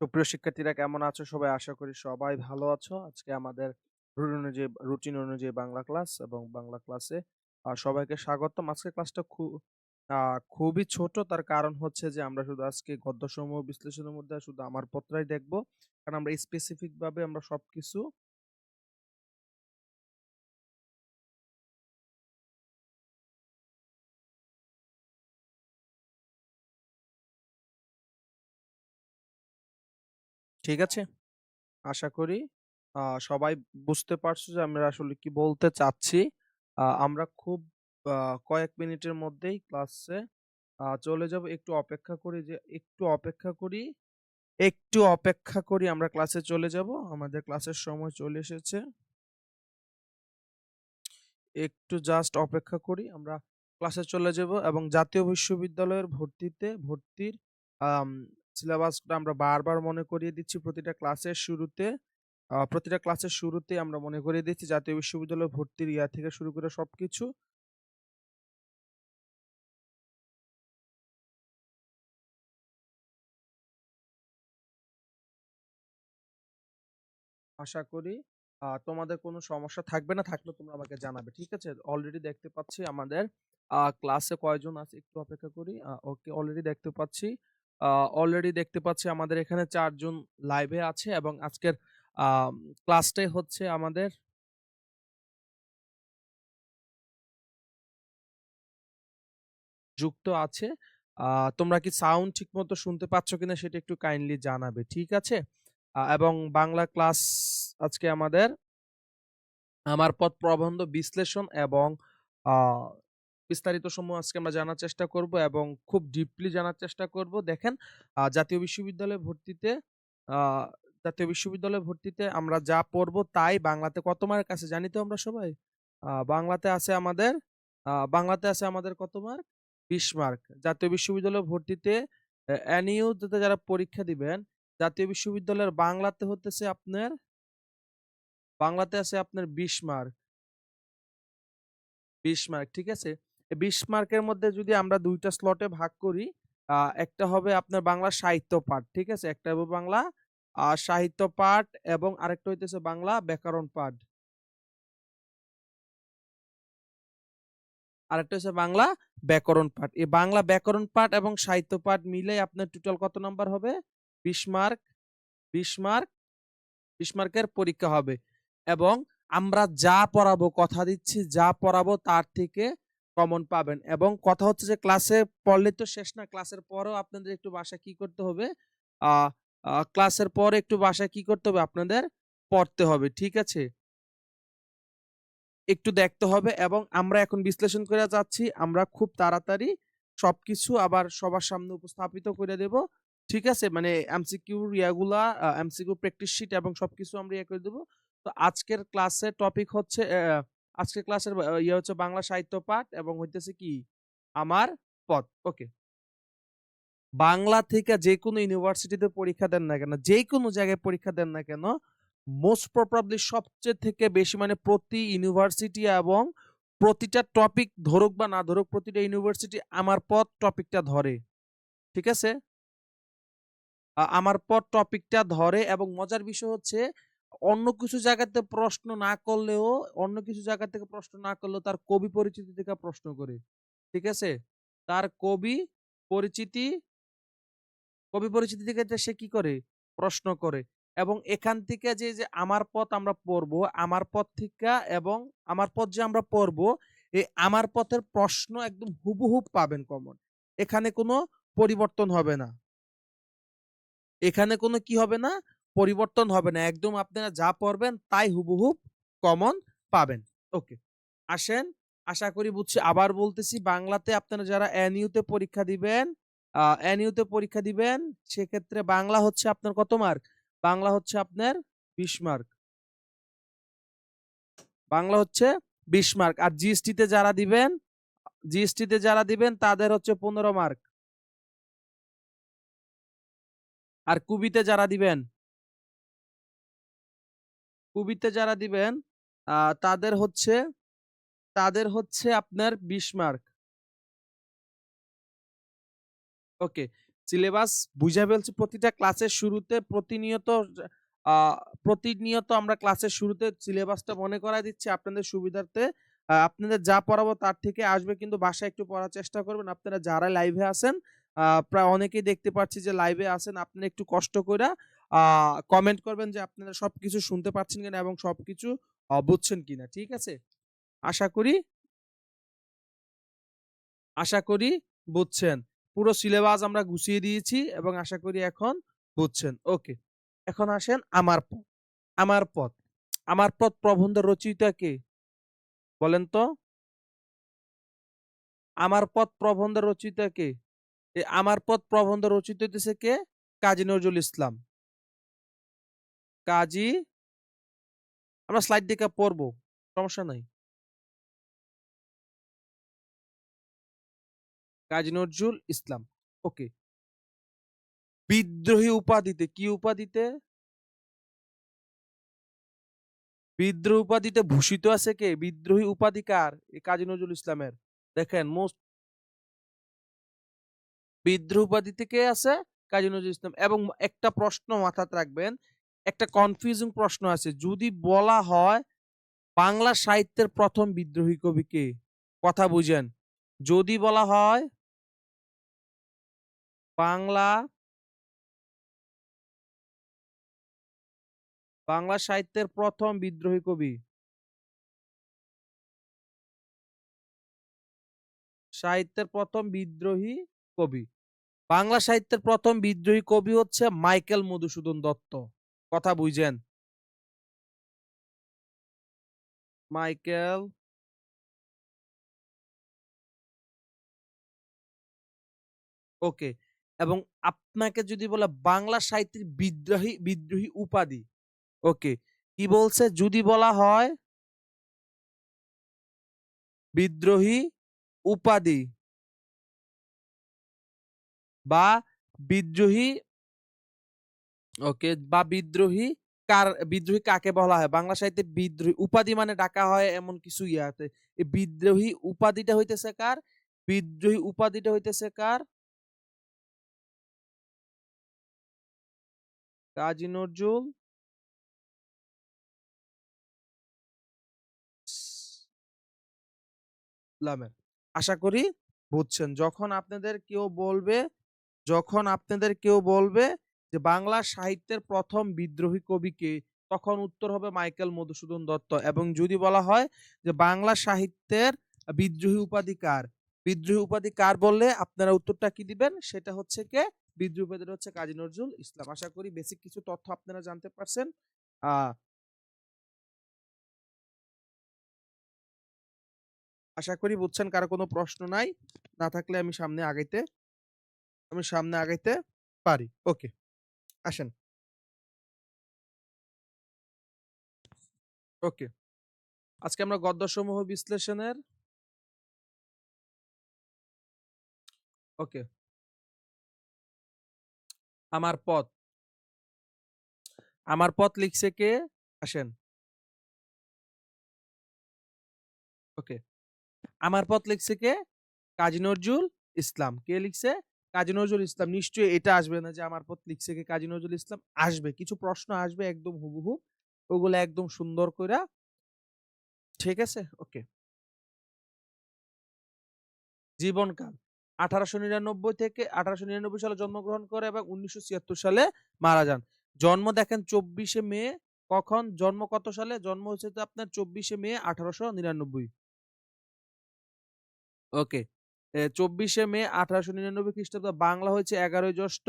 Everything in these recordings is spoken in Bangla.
সুপ্রিয় শিক্ষার্থীরা কেমন আছো সবাই? আশা করি সবাই ভালো আছো। আজকে আমাদের রুটিন অনুযায়ী বাংলা ক্লাস এবং বাংলা ক্লাসে সবাইকে স্বাগতম। আজকের ক্লাসটা খুবই ছোট। তার কারণ হচ্ছে যে আমরা শুধু আজকে গদ্যসমূহ বিশ্লেষণের মধ্যে শুধু আমার পত্রই দেখব। কারণ আমরা স্পেসিফিক ভাবে আমরা সবকিছু ঠিক আছে? আশা করি সবাই বুঝতে পারছো যে আমরা আসলে কি বলতে চাচ্ছি। আমরা খুব কয়েক মিনিটের মধ্যেই ক্লাসে চলে যাব। একটু অপেক্ষা করি আমরা ক্লাসে চলে যাব। আমাদের ক্লাসের সময় চলে এসেছে। একটু জাস্ট অপেক্ষা করি। আমরা ক্লাসে চলে যাব এবং জাতীয় বিশ্ববিদ্যালয়ের ভর্তির আম সিলেবাসটা আমরা বারবার মনে করিয়ে দিচ্ছি প্রতিটা ক্লাসের শুরুতেই আমরা মনে করিয়ে দিচ্ছি জাতীয় বিশ্ববিদ্যালয় ভর্তির ইয়া থেকে শুরু করে সবকিছু। আশা করি তোমাদের কোনো সমস্যা থাকবে না। থাকলে তোমরা আমাকে জানাবে। ঠিক আছে? অলরেডি দেখতে পাচ্ছি আমাদের ক্লাসে কয়জন আছে একটু অপেক্ষা করি। ওকে অলরেডি দেখতে পাচ্ছি আমাদের এখানে ৪ জন লাইভে আছে এবং আজকের আম ক্লাসটাই হচ্ছে আমাদের যুক্ত আছে। তোমরা কি সাউন্ড ঠিকমতো শুনতে পাচ্ছ কিনা সেটা একটু কাইন্ডলি জানাবে। ঠিক আছে? এবং বাংলা ক্লাস আজকে আমাদের আমার পথ প্রবন্ধ বিশ্লেষণ এবং আ বিস্তারিত সমূহ আজকে আমরা জানার চেষ্টা করব এবং খুব ডিপলি জানার চেষ্টা করব। দেখেন আ জাতীয় বিশ্ববিদ্যালয়ে ভর্তিতে আ জাতীয় বিশ্ববিদ্যালয়ে ভর্তিতে আমরা যা পড়ব তাই বাংলাতে কত মার্ক আছে জানি তো আমরা সবাই? আ বাংলাতে আছে আমাদের বাংলাতে আছে আমাদের কত মার্ক? ২০ মার্ক। জাতীয় বিশ্ববিদ্যালয়ে ভর্তিতে NUতে যারা পরীক্ষা দিবেন, জাতীয় বিশ্ববিদ্যালয়ের বাংলাতে আছে আপনার ২০ মার্ক। ২০ মার্ক, ঠিক আছে? এই ২০ মার্কের মধ্যে যদি আমরা ২ টা স্লটে ভাগ করি, একটা হবে আপনার বাংলা সাহিত্য পাঠ, ঠিক আছে? একটা হবে বাংলা সাহিত্য পাঠ এবং আরেকটা হইতেছে বাংলা ব্যাকরণ পাঠ। আরেকটা হচ্ছে বাংলা ব্যাকরণ পাঠ। এই বাংলা ব্যাকরণ পাঠ এবং সাহিত্য পাঠ মিলে আপনার টোটাল কত নাম্বার হবে? ২০ মার্ক, ২০ মার্ক, ২০ মার্কের পরীক্ষা হবে। এবং আমরা যা পড়াবো, কথা দিচ্ছি যা পড়াবো তার থেকে কমন পাবেন। এবং কথা হচ্ছে যে ক্লাসে পড়লে তো শেষ না, ক্লাসের পরেও আপনাদের একটু বাসায় কি করতে হবে? আ আ ক্লাসের পরে একটু বাসায় কি করতে হবে? আপনাদের পড়তে হবে। ঠিক আছে? একটু দেখতে হবে এবং আমরা এখন বিশ্লেষণ করে যাচ্ছি। আমরা খুব তাড়াতাড়ি সবকিছু আবার সবার সামনে উপস্থাপিত করে দেব। ঠিক আছে? মানে এমসিকিউ প্র্যাকটিস শিট এবং সবকিছু আমরা ইয়ে করে দেব। তো আজকের ক্লাসের ইয়ে হচ্ছে বাংলা সাহিত্য পাঠ এবং হইতেছে কি? আমার পথ। ওকে। বাংলা থেকে যেকোনো ইউনিভার্সিটিতে পরীক্ষা দেন না কেন, যেকোনো জায়গায় পরীক্ষা দেন না কেন, মোস্ট প্রবাবলি সবচেয়ে থেকে বেশি মানে প্রতি ইউনিভার্সিটি এবং প্রতিটা টপিক ধরুক বা না ধরুক, প্রতিটা ইউনিভার্সিটি আমার পথ টপিকটা ধরে। ঠিক আছে? আমার পথ টপিকটা ধরে এবং মজার বিষয় হচ্ছে অন্য কিছু জায়গাতে প্রশ্ন না করলেও অন্য কিছু জায়গা থেকে প্রশ্ন না করলেও তার কবি পরিচিতি থেকে প্রশ্ন করে। ঠিক আছে? তার পরিচিতি কবি পরিচিতি থেকে সে কি করে? প্রশ্ন করে। এবং এখান থেকে যে আমার পথ আমরা পড়বো, আমার পথ থিকা এবং আমার পথ যে আমরা পড়বো, এই আমার পথের প্রশ্ন একদম হুবহু পাবেন কমন। এখানে কোনো পরিবর্তন হবে না। এখানে কোনো কি হবে না? পরিবর্তন হবে না। একদম আপনারা যা পড়বেন তাই হুবহু কমন পাবেন। ওকে। আসেন, আশা করি বুঝছি। আবার বলতেছি, বাংলাতে আপনারা যারা এনইউতে পরীক্ষা দিবেন, এনইউতে পরীক্ষা দিবেন, সেক্ষেত্রে বাংলা হচ্ছে আপনার কত মার্ক? বাংলা হচ্ছে আপনার ২০ মার্ক। বাংলা হচ্ছে ২০ মার্ক। আর জিএসটিতে যারা দিবেন তাদের হচ্ছে ১৫ মার্ক। আর কুবিতে যারা দিবেন আ তাদের হচ্ছে আপনার ২০ মার্ক। ওকে। সিলেবাস বুঝা ফেলছি। প্রতিটা ক্লাসের শুরুতে আ প্রতিনিয়ত আমরা ক্লাসের শুরুতে সিলেবাসটা মনে করায় দিচ্ছি আপনাদের সুবিধার্থে। আপনাদের যা পড়াবো তার থেকে আসবে, কিন্তু বাসায় একটু পড়ার চেষ্টা করবেন। আপনারা যারা লাইভে আছেন, প্রায় অনেকেই দেখতে পাচ্ছি যে লাইভে আছেন। আপনারা একটু কষ্ট কইরা আ কমেন্ট করবেন যে আপনারা সবকিছু শুনতে পাচ্ছেন কিনা এবং সবকিছু বুঝছেন কিনা। ঠিক আছে? আশা করি আশা করি বুঝছেন। পুরো সিলেবাস আমরা গুছিয়ে দিয়েছি এবং আশা করি এখন বুঝছেন। ওকে। এখন আসেন আমার পথ। আমার পথ। আমার পথ প্রবন্ধের রচয়িতা কে? বলেন তো? আমার পথ প্রবন্ধের রচয়িতা কে? আমার পথ প্রবন্ধের রচয়িতা হইতেছে কে? কাজী নজরুল ইসলাম। কাজী আমরা স্লাইড দেখে পড়বো। সমস্যা নাই। কাজী নজরুল ইসলাম। ওকে। বিদ্রোহী উপাধিতে, কি উপাধিতে? বিদ্রোহী উপাধিতে ভূষিত আছে কে? বিদ্রোহী উপাধি কার? কাজী নজরুল ইসলামের। দেখেন বিদ্রোহী উপাধিতে কে আছে? কাজী নজরুল ইসলাম। এবং একটা প্রশ্ন মাথায় রাখবেন, একটা কনফিউজিং প্রশ্ন আছে। যদি বলা হয় বাংলা সাহিত্যের প্রথম বিদ্রোহী কবি কে? কথা বুঝেন। যদি বলা হয় বাংলা বাংলা সাহিত্যের প্রথম বিদ্রোহী কবি, সাহিত্যের প্রথম বিদ্রোহী কবি। বাংলা সাহিত্যের প্রথম বিদ্রোহী কবি হচ্ছে মাইকেল মধুসূদন দত্ত। কথা বুঝেন। মাইকেল ওকে। এবং আপনাকে যদি বলে বাংলা সাহিত্যের বিদ্রোহী উপাধি, ওকে। কি বলছে? যদি বলা হয় বিদ্রোহী উপাধি বা বিদ্রোহী ওকে বা বিদ্রোহী কাকে বলা হয়? বাংলা সাহিত্যে বিদ্রোহী উপাধি মানে ডাকা হয় এমন কিছু ইয়াতে। এই বিদ্রোহী উপাধিটা হইতেছে কার? বিদ্রোহী উপাধিটা হইতেছে কার? কাজী নজরুল ইসলামের। আশা করি বুঝছেন। যখন আপনাদের কেউ বলবে যে বাংলা সাহিত্যের প্রথম বিদ্রোহী কবি কে? তখন উত্তর হবে মাইকেল মধুসূদন দত্ত। এবং যদি বলা হয় যে বাংলা সাহিত্যের বিদ্রোহী উপাধি কার? বিদ্রোহী উপাধি কার বললে আপনারা উত্তরটা কি দিবেন? সেটা হচ্ছে কে? বিদ্রোহী উপাধিটা হচ্ছে কাজী নজরুল ইসলাম। আশা করি বেসিক কিছু তথ্য আপনারা জানতে পারছেন। আ আশা করি বুঝছেন। কারো কোনো প্রশ্ন নাই? না থাকলে আমি সামনে আগাইতে পারি। ওকে, আসেন। ওকে। আজকে আমরা গদ্যসমূহ বিশ্লেষণের ওকে, আমার পথ। আমার পথ লিখছে কে? আসেন। ওকে। আমার পথ লিখছে কে? কাজী নজরুল ইসলাম। কে লিখছে? কাজী নজরুল ইসলাম। নিশ্চয়ই এটা আসবে না যে আমার পথ লিখছে কে? কাজী নজরুল ইসলাম। আসবে। কিছু প্রশ্ন আসবে একদম হুবহু। ওগুলা একদম সুন্দর কইরা, ঠিক আছে? ওকে। জীবনকাল ১৮৯৯ থেকে ১৮৯৯ সালে জন্মগ্রহণ করে এবং ১৯৭৬ সালে মারা যান। জন্ম দেখেন ২৪শে মে। কখন? জন্ম কত সালে? জন্ম হচ্ছে তো আপনার ২৪শে মে ১৮৯৯। ওকে। ২৪শে মে ১৮৯৯ খ্রিস্টাব্দ। বাংলা হয়েছে ১১ই জ্যৈষ্ঠ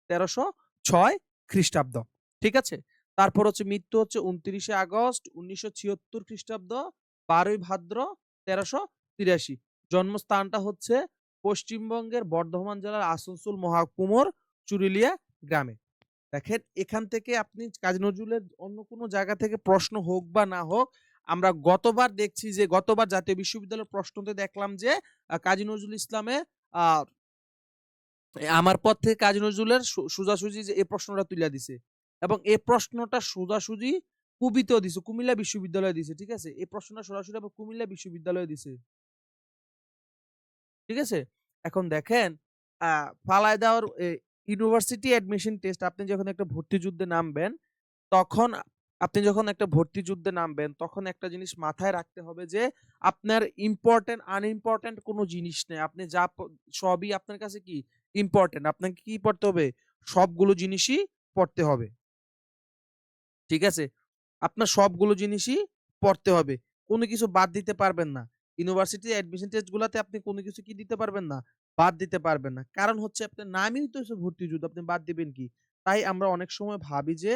১৩০৬ খ্রিস্টাব্দ। ঠিক আছে? তারপর হচ্ছে মৃত্যু হচ্ছে ২৯শে আগস্ট ১৯৭৬ খ্রিস্টাব্দ ১২ই ভাদ্র ১৩৮৩। জন্মস্থানটা হচ্ছে পশ্চিমবঙ্গের বর্ধমান জেলার আসানসোল মহকুমার চুরুলিয়া গ্রামে। দেখেন এখান থেকে আপনি কাজী নজরুলের অন্য কোনো জায়গা থেকে প্রশ্ন হোক বা না হোক, আমরা গতবার দেখছি যে গতবার জাতীয় বিশ্ববিদ্যালয়ের প্রশ্নতে দেখলাম যে কাজী নজরুল ইসলামে আ আমার পথ থেকে কাজী নজরুলের সোজাসুজি যে এই প্রশ্নটা তুইলা দিছে। এবং এই প্রশ্নটা সোজাসুজি কুবিতেও দিছে। কুমিল্লা বিশ্ববিদ্যালয়ে দিছে। ঠিক আছে? এই প্রশ্নটা সরাসরি আবার কুমিল্লা বিশ্ববিদ্যালয়ে দিছে। ঠিক আছে? এখন দেখেন আ ফালায় দেওয়ার ইউনিভার্সিটি অ্যাডমিশন টেস্ট আপনি যখন একটা ভর্তি যুদ্ধে নামবেন, তখন আপনি যখন একটা ভর্তি যুদ্ধে নামবেন, তখন একটা জিনিস মাথায় রাখতে হবে যে আপনার ইম্পোর্টেন্ট আনইম্পোর্টেন্ট কোনো জিনিস নেই। আপনি যা সবই আপনার কাছে কি ইম্পোর্টেন্ট। আপনাকে কি পড়তে হবে? সবগুলো জিনিসই পড়তে হবে। ঠিক আছে? আপনার সবগুলো জিনিসই পড়তে হবে। কোনো কিছু বাদ দিতে পারবেন না। ইউনিভার্সিটি অ্যাডমিশন টেস্ট গুলাতে আপনি কোনো কিছু কি দিতে পারবেন না? বাদ দিতে পারবেন না। কারণ হচ্ছে আপনার নামই হইতেছে ভর্তি যুদ্ধ। আপনি বাদ দিবেন কি? তাই আমরা অনেক সময় ভাবি যে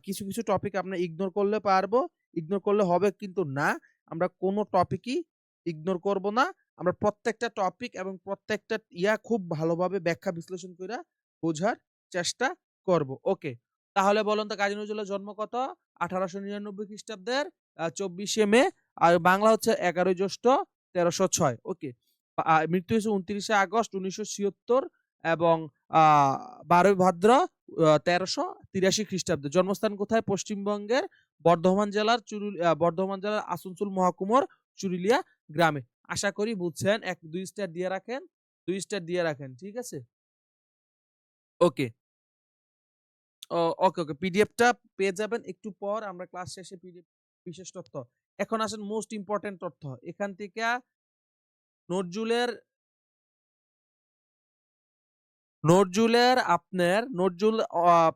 কিছু টপিক আমরা ইগনোর করলে পারবো, ইগনোর করলে হবে কিন্তু না। আমরা কোনো টপিকই ইগনোর করব না। আমরা প্রত্যেকটা টপিক এবং প্রত্যেকটা খুব ভালোভাবে ব্যাখ্যা বিশ্লেষণ কইরা বোঝার চেষ্টা করব। ওকে। তাহলে বলুন তো কাজী নজরুলের জন্ম কত? 1899 খ্রিস্টাব্দের 24শে মে। আর বাংলা হচ্ছে 11ই জ্যৈষ্ঠ 1306। ওকে। মৃত্যু হয়েছে 29শে আগস্ট 1976 এবং আ 12ই ভাদ্র 1383 খ্রিস্টাব্দে। জন্মস্থান কোথায়? পশ্চিমবঙ্গের বর্ধমান জেলার আসানসোল মহকুমার চুরুলিয়া গ্রামে। আশা করি বুঝছেন। 2 স্টার দিয়ে রাখেন, 2 স্টার দিয়ে রাখেন। ঠিক আছে? ওকে। ওকে। পিডিএফটা পেয়ে যাবেন একটু পর। আমরা ক্লাস শেষে পিডিএফ বিশেষ তথ্য। এখন আসেন মোস্ট ইম্পোর্টেন্ট তথ্য। এখান থেকে নজরুলের নজরুল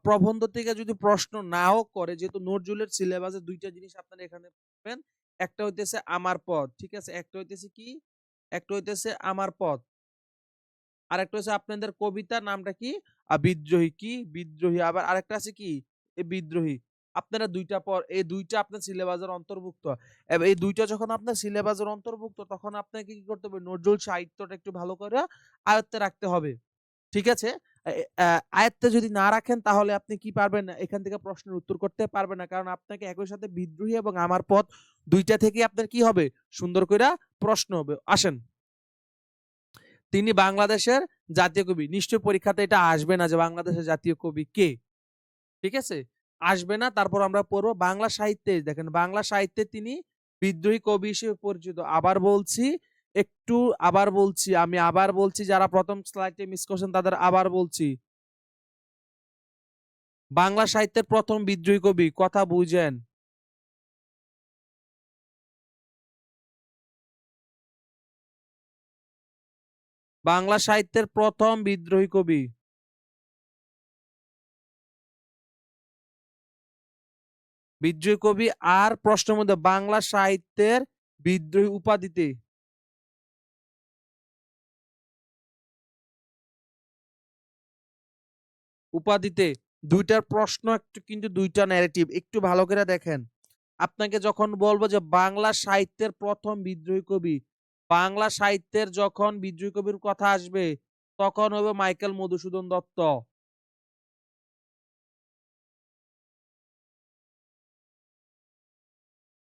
প্রবন্ধ থেকে যদি প্রশ্ন নাও করে, যেহেতু নজরুলের সিলেবাসে ২ টা জিনিস আপনারা এখানে পাবেন। একটা হইতেছে আমার পথ। ঠিক আছে? একটা হইতেছে কি? একটা হইতেছে আমার পথ। আরেকটা হচ্ছে আপনাদের কবিতার নামটা কি? বিদ্রোহী। কি? বিদ্রোহী। আবার আরেকটা আছে কি? বিদ্রোহী। আপনারা ২ টা এই ২ টা আপনার সিলেবাসের অন্তর্ভুক্ত। এই ২ টা যখন আপনার সিলেবাসের অন্তর্ভুক্ত, তখন আপনাকে কি করতে হবে? নজরুল সাহিত্যটা একটু ভালো করে আয়ত্তে রাখতে হবে। ঠিক আছে? এ আ আয়ত্তে যদি না রাখেন, তাহলে আপনি কি পারবেন না? এখান থেকে প্রশ্নের উত্তর করতে পারবেন না। কারণ আপনাকে একই সাথে বিদ্রোহী এবং আমার পথ ২ টা থেকেই আপনার কি হবে? সুন্দর কইরা প্রশ্ন হবে। আসেন। তিনি বাংলাদেশের জাতীয় কবি। নিশ্চয়ই পরীক্ষাতে এটা আসবে না যে বাংলাদেশের জাতীয় কবি কে? ঠিক আছে? আসবে না। তারপর আমরা পড়ব বাংলা সাহিত্যে। দেখেন, বাংলা সাহিত্যে তিনি বিদ্রোহী কবি হিসেবে পরিচিত। আমি আবার বলছি, যারা ১ম স্লাইডে মিস করছেন তাদের আবার বলছি। বাংলা সাহিত্যের ১ম বিদ্রোহী কবি, কথা বুঝেন। বাংলা সাহিত্যের ১ম বিদ্রোহী কবি। বিদ্রোহী কবি। আর প্রশ্নের মধ্যে বাংলা সাহিত্যের বিদ্রোহী উপাধিতে ২ টার প্রশ্ন, একটু কিন্তু ২ টা ন্যারেটিভ। একটু ভালো করে দেখেন। আপনাকে যখন বলবো যে বাংলা সাহিত্যের ১ম বিদ্রোহী কবি, বাংলা সাহিত্যের যখন বিদ্রোহী কবির কথা আসবে, তখন হবে মাইকেল মধুসূদন দত্ত।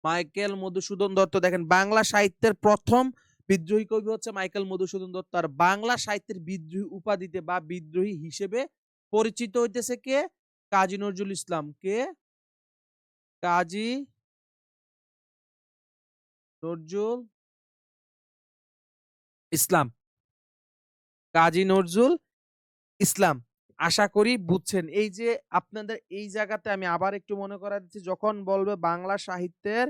মাইকেল মধুসূদন দত্ত। দেখেন, বাংলা সাহিত্যের ১ম বিদ্রোহী কবি হচ্ছে মাইকেল মধুসূদন দত্ত। আর বাংলা সাহিত্যের বিদ্রোহী উপাধিতে বা বিদ্রোহী হিসেবে পরিচিত হইতেছে কে? কাজী নজরুল ইসলাম। কে? কাজী নজরুল ইসলাম। কাজী নজরুল ইসলাম। আশা করি বুঝছেন। এই যে আপনাদের এই জায়গাতে আমি আবার একটু মনে করায় দিচ্ছি, যখন বলবে বাংলা সাহিত্যের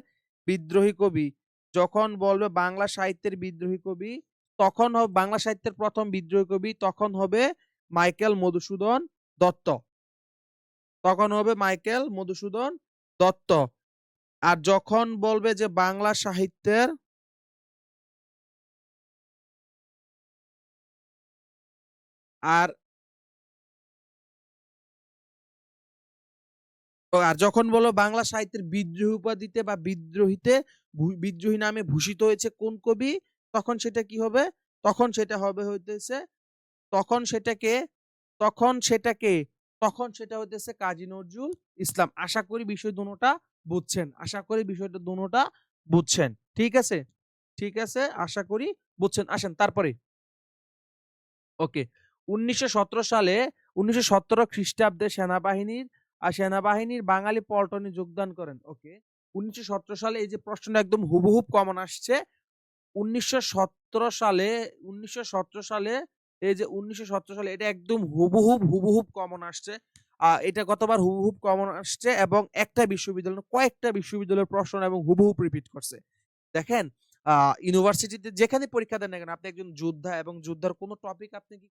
বিদ্রোহী কবি, যখন বলবে বাংলা সাহিত্যের বিদ্রোহী কবি, তখন বাংলা সাহিত্যের ১ম বিদ্রোহী কবি তখন হবে মাইকেল মধুসূদন দত্ত। তখন হবে মাইকেল মধুসূদন দত্ত। আর যখন বলবে যে বাংলা সাহিত্যের আর আর যখন বলবো বাংলা সাহিত্যের বিদ্রোহী উপাধিতে বা বিদ্রোহী নামে ভূষিত হয়েছে কোন কবি, তখন সেটা কি হবে? তখন সেটা হবে হইতেছে তখন সেটাকে তখন সেটাকে তখন সেটা হইতেছে কাজী নজরুল ইসলাম। আশা করি বিষয় দুটোটা বুঝছেন। আশা করি বিষয়টা দুটোটা বুঝছেন। ঠিক আছে? ঠিক আছে? আশা করি বুঝছেন। আসেন তারপরে। ওকে। ১৯১৭ সালে ১৯১৭ খ্রিস্টাব্দে সেনাবাহিনীর বাঙালি পল্টনে যোগদান করেন। ওকে। ১৯১৭ সালে, এই যে প্রশ্নটা একদম হুবহুব কমন আসছে। ১৯১৭ সালে ১৯১৭ সালে এই যে 1917 সালে এটা একদম হুবহুব কমন আসছে। এটা গতবার হুবহুব কমন আসছে এবং একটা বিশ্ববিদ্যালয় না, কয়েকটা বিশ্ববিদ্যালয়ের প্রশ্ন এবং হুবহুব রিপিট করছে। দেখেন আ ইউনিভার্সিটিতে যেখানে পরীক্ষা দেন না কেন, আপনি একজন যোদ্ধা এবং যোদ্ধার কোন টপিক আপনি কি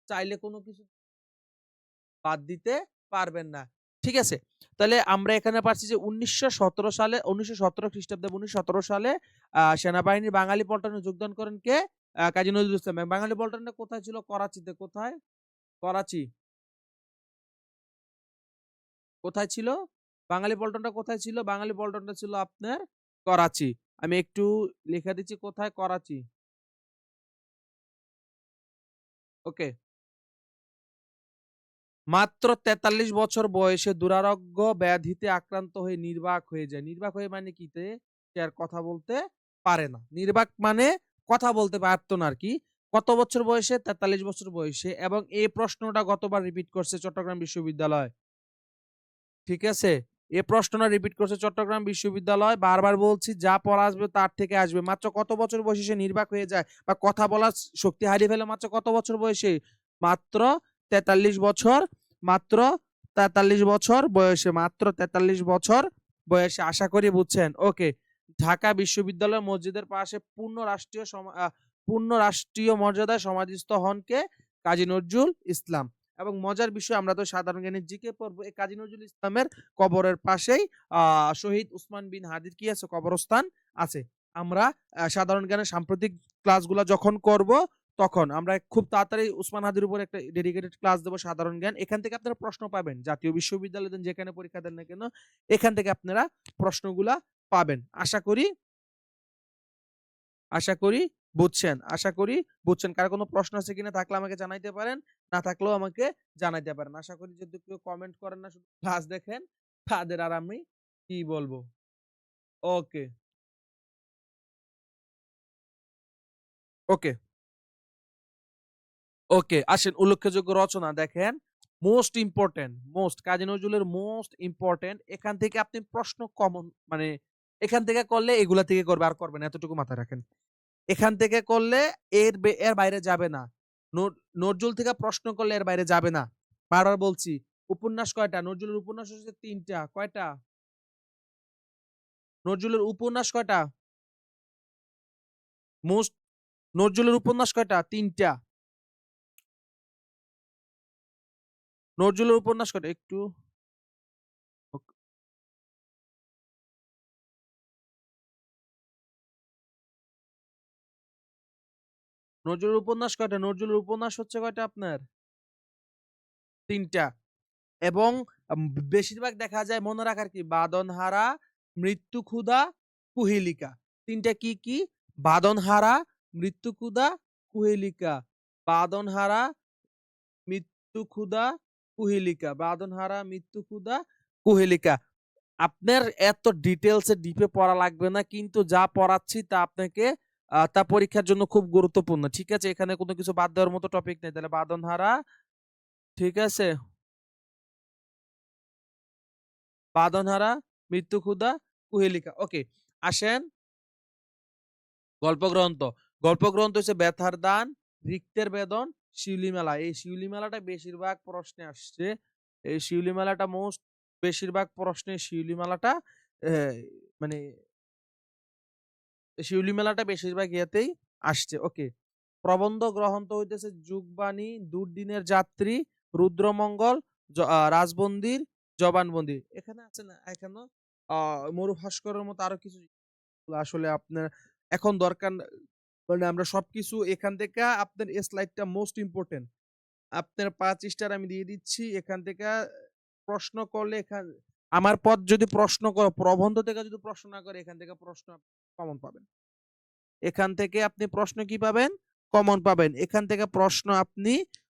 চাইলে কোন কিছু বাদ দিতে পারবেন না। ঠিক আছে? তাহলে আমরা এখানে পাচ্ছি যে ১৯১৭ সালে ১৯১৭ খ্রিস্টাব্দে ১৯১৭ সালে সেনাবাহিনীর বাঙালি পল্টনে যোগদান করেন কে? কাজী নজরুল ইসলাম। বাঙালি পল্টনটা কোথায় ছিল? করাচিতে। কোথায়? করাচি। কোথায় ছিল? বাঙালি পল্টনটা কোথায় ছিল? বাঙালি পল্টনটা ছিল আপনার করাচি। আমি একটু লিখে দিচ্ছি কোথায়? করাচি। ওকে। মাত্র ৪৩ বছর বয়সে দুরারোগ্য ব্যাধিতে আক্রান্ত হয়ে নির্বাক হয়ে যায়। নির্বাক হয়ে মানে কি? সে আর কথা বলতে পারে না। নির্বাক মানে কথা বলতে পারত না আরকি। কত বছর বয়সে? ৪৩ বছর বয়সে এবং এই প্রশ্নটা গতবার রিপিট করছে চট্টগ্রাম বিশ্ববিদ্যালয়। ঠিক আছে? এ প্রশ্নটা রিপিট করছে চট্টগ্রাম বিশ্ববিদ্যালয়। বারবার বলছি যা পড়া আসবে তার থেকে আসবে। মাত্র কত বছর বয়সে সে নির্বাক হয়ে যায় বা কথা বলার শক্তি হারিয়ে ফেলে মাত্র কত বছর বয়সে? মাত্র ৪৩ বছর, মাত্র ৪৩ বছর বয়সে, মাত্র ৪৩ বছর বয়সে। আশা করি বুঝছেন। ওকে। ঢাকা বিশ্ববিদ্যালয় মসজিদের পাশে পূর্ণ রাষ্ট্রীয় মর্যাদায় সমাধিস্থ হন কে? কাজী নজরুল ইসলাম। এবং মজার বিষয় আমরা তো সাধারণ জ্ঞানের জিকে পড়বো। এই কাজী নজরুল ইসলামের কবরের পাশেই শহীদ উসমান বিন হাদির কি আছে? কবরস্থান আছে। আমরা সাধারণ জ্ঞানের সাম্প্রতিক ক্লাসগুলা যখন করব, তখন আমরা খুব তাড়াতাড়ি উসমান হাদির উপর একটা ডেডিকেটেড ক্লাস দেব সাধারণ জ্ঞান। এখান থেকে আপনারা প্রশ্ন পাবেন। জাতীয় বিশ্ববিদ্যালয় দেন, যেখানে পরীক্ষা দেন না কেন, এখান থেকে আপনারা প্রশ্নগুলা পাবেন। আশা করি বুঝছেন। আশা করি বুঝছেন। কারো কোনো প্রশ্ন আছে কিনা থাকলে আমাকে জানাইতে পারেন। না থাকলেও আমাকে জানাইতে পারেন। আশা করি যদি কেউ কমেন্ট করেন না, শুধু ক্লাস দেখেন, তাদের আর আমি কি বলবো। ওকে, ওকে, ওকে। আসেন উল্লেখযোগ্য রচনা দেখেন। মোস্ট ইম্পোর্টেন্ট, কাজী নজরুলের মোস্ট ইম্পোর্টেন্ট, এখান থেকে আপনি প্রশ্ন কমন মানে এখান থেকে করলে এগুলা থেকে করবে, আর করবে না। এতটুকু মাথায় রাখেন। এখান থেকে করলে এর বাইরে যাবে না। নজরুল থেকে প্রশ্ন করলে এর বাইরে যাবে না। বারবার বলছি। উপন্যাস কয়টা? নজরুলের উপন্যাস হচ্ছে ৩ টা। কয়টা? নজরুলের উপন্যাস কয়টা? মোস্ট নজরুলের উপন্যাস কয়টা? ৩ টা। নজরুলের উপন্যাস কয়টা? একটু ওক নজরুলের উপন্যাস কয়টা? নজরুলের উপন্যাস হচ্ছে কয়টা আপনার? ৩ টা। এবং বেশিরভাগ দেখা যায় মনে রাখার কি? বাঁধনহারা, মৃত্যুক্ষুধা, কুহেলিকা। ৩ টা কি, কি? বাঁধনহারা, মৃত্যুক্ষুধা, কুহেলিকা। বাঁধনহারা, মৃত্যুক্ষুধা, কুহেলিকা। বাঁধনহারা, মৃত্যুক্ষুধা, কুহেলিকা। আপনার এত ডিটেইলস এ ডিপে পড়া লাগবে না। কিন্তু যা পড়াচ্ছি তা আপনাকে তা পরীক্ষার জন্য খুব গুরুত্বপূর্ণ। ঠিক আছে? এখানে কোন কিছু বাদ দেওয়ার মতো টপিক নেই। তাহলে বাঁধনহারা, ঠিক আছে? বাঁধনহারা, মৃত্যুক্ষুধা, কুহেলিকা। ওকে। আসেন গল্পগ্রন্থ। গল্পগ্রন্থ হচ্ছে ব্যথার দান, রিক্তের বেদন, শিউলি মেলা। এই শিউলি মেলাটা বেশিরভাগ প্রশ্নে আসছে। এই শিউলি মেলাটা বেশিরভাগ প্রশ্নে শিউলি মেলাটা এ মানে শিউলি মেলাটা বেশিরভাগ ইয়েতেই আসছে। ওকে। প্রবন্ধ গ্রন্থ হইতেছে যুগবাণী, দুর্দিনের যাত্রী, রুদ্রমঙ্গল, রাজবন্দির, জবানবন্দি। এখানে আছে না এখনো মরুভাস্করের মতো আরো কিছু আসলে আপনার এখন দরকার মানে আমরা সবকিছু এখান থেকে আপনার স্লাইডটা মোস্ট ইম্পোর্টেন্ট। আপনার ৫ স্টার আমি দিয়ে দিচ্ছি। এখান থেকে প্রশ্ন করলে আমার পথ যদি প্রশ্ন প্রবন্ধ থেকে যদি প্রশ্ন না করে, এখান থেকে প্রশ্ন কমন পাবেন। এখান থেকে আপনি প্রশ্ন কি পাবেন? কমন পাবেন। এখান থেকে প্রশ্ন আপনি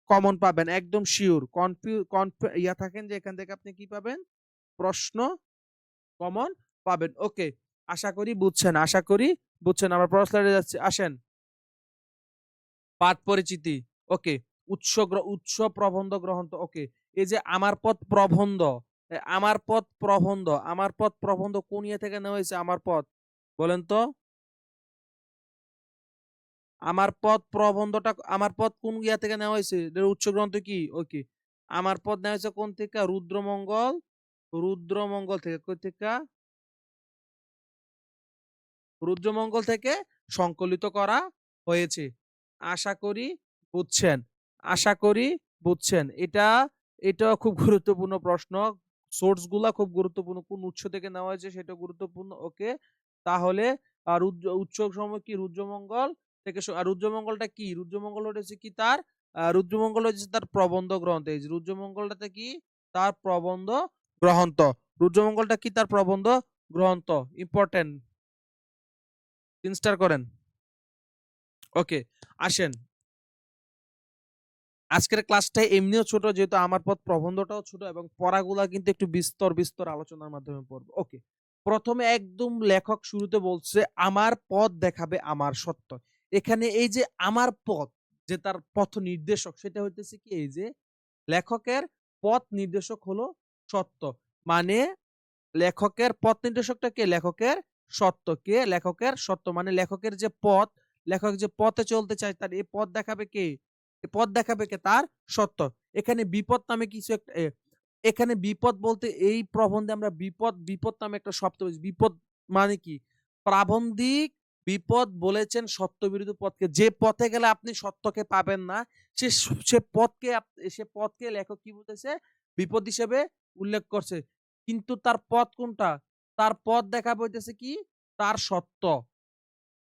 কমন পাবেন। একদম সিউর। থাকেন যে এখান থেকে আপনি কি পাবেন? প্রশ্ন কমন পাবেন। ওকে। আশা করি বুঝছেন। আমরা পরের স্লাইডে যাচ্ছি। আসেন। পাঠ পরিচিতি। ওকে। উৎস প্রবন্ধ গ্রন্থ। ওকে। এই যে আমার পথ প্রবন্ধ কোন ইয়ে থেকে নেওয়া হয়েছে আমার পথ? বলেন তো? আমার পথ কোন ইয়া থেকে নেওয়া হয়েছে? এটার উৎস গ্রন্থ কি? ওকে। আমার পথ নেওয়া হয়েছে কোন থেকে? রুদ্রমঙ্গল থেকে। কই থেকে? রুদ্রমঙ্গল থেকে সংকলিত করা হয়েছে। আশা করি বুঝছেন। আশা করি বুঝছেন। এটাও খুব গুরুত্বপূর্ণ প্রশ্ন। সোর্স গুলা খুব গুরুত্বপূর্ণ। কোন উৎস থেকে নেওয়া হয়েছে সেটা গুরুত্বপূর্ণ। ওকে। তাহলে উৎসসমূহ কি? রুদ্রমঙ্গল থেকে আর রুদ্রমঙ্গলটা কি? রুদ্রমঙ্গল হচ্ছে কি তার রুদ্রমঙ্গল হচ্ছে তার প্রবন্ধ গ্রন্থ। এই যে রুদ্রমঙ্গলটাতে কি? তার প্রবন্ধ গ্রন্থ। রুদ্রমঙ্গলটা কি? তার প্রবন্ধ গ্রন্থ। ইম্পোর্টেন্ট। ইনস্টার করেন। ওকে, আসেন। আজকের ক্লাসটা এমনিও ছোট, যেহেতু আমার পথ প্রবন্ধটাও ছোট এবং পড়াগুলা কিন্তু একটু বিস্তর আলোচনার মাধ্যমে পড়বো। ওকে, প্রথমে একদম লেখক শুরুতে বলছে আমার পথ দেখাবে আমার সত্য। এখানে এই যে আমার পথ, যে তার পথ নির্দেশক, সেটা হইতেছে কি? এই যে লেখকের পথ নির্দেশক হলো সত্য। মানে লেখকের পথ নির্দেশকটা কে? লেখকের সত্য। কে? লেখকের সত্য। মানে লেখকের যে পথ, লেখক যে পথে চলতে চায়, তার এই পথ দেখাবে কে? এই পথ দেখাবে কে? তার সত্য। এখানে বিপদ নামে কিছু একটা এখানে বিপদ বলতে এই প্রবন্ধে আমরা বিপদ নামে একটা শব্দ পেয়েছি। বিপদ মানে কি? প্রাবন্ধিক বিপদ বলেছেন সত্যবিরোধী পথকে। যে পথে গেলে আপনি সত্যকে পাবেন না, সে সে পথকে লেখক কি বলতেছে? বিপদ হিসেবে উল্লেখ করছে। কিন্তু তার পথ কোনটা? তার পথ দেখাবে হইতেছে কি? তার সত্য।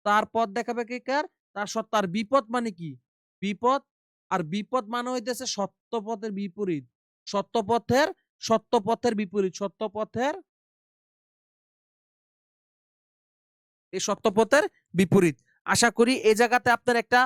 তার পথ দেখাবে কে কার? তার সত্য। আর বিপদ মানে কি? বিপদ বিপদ মানে হইতেছে সত্য পথের বিপরীত। সত্য পথের সত্য পথের বিপরীত। সত্য পথের বিপরীত। আশা করি এই জায়গাতে আপনার একটা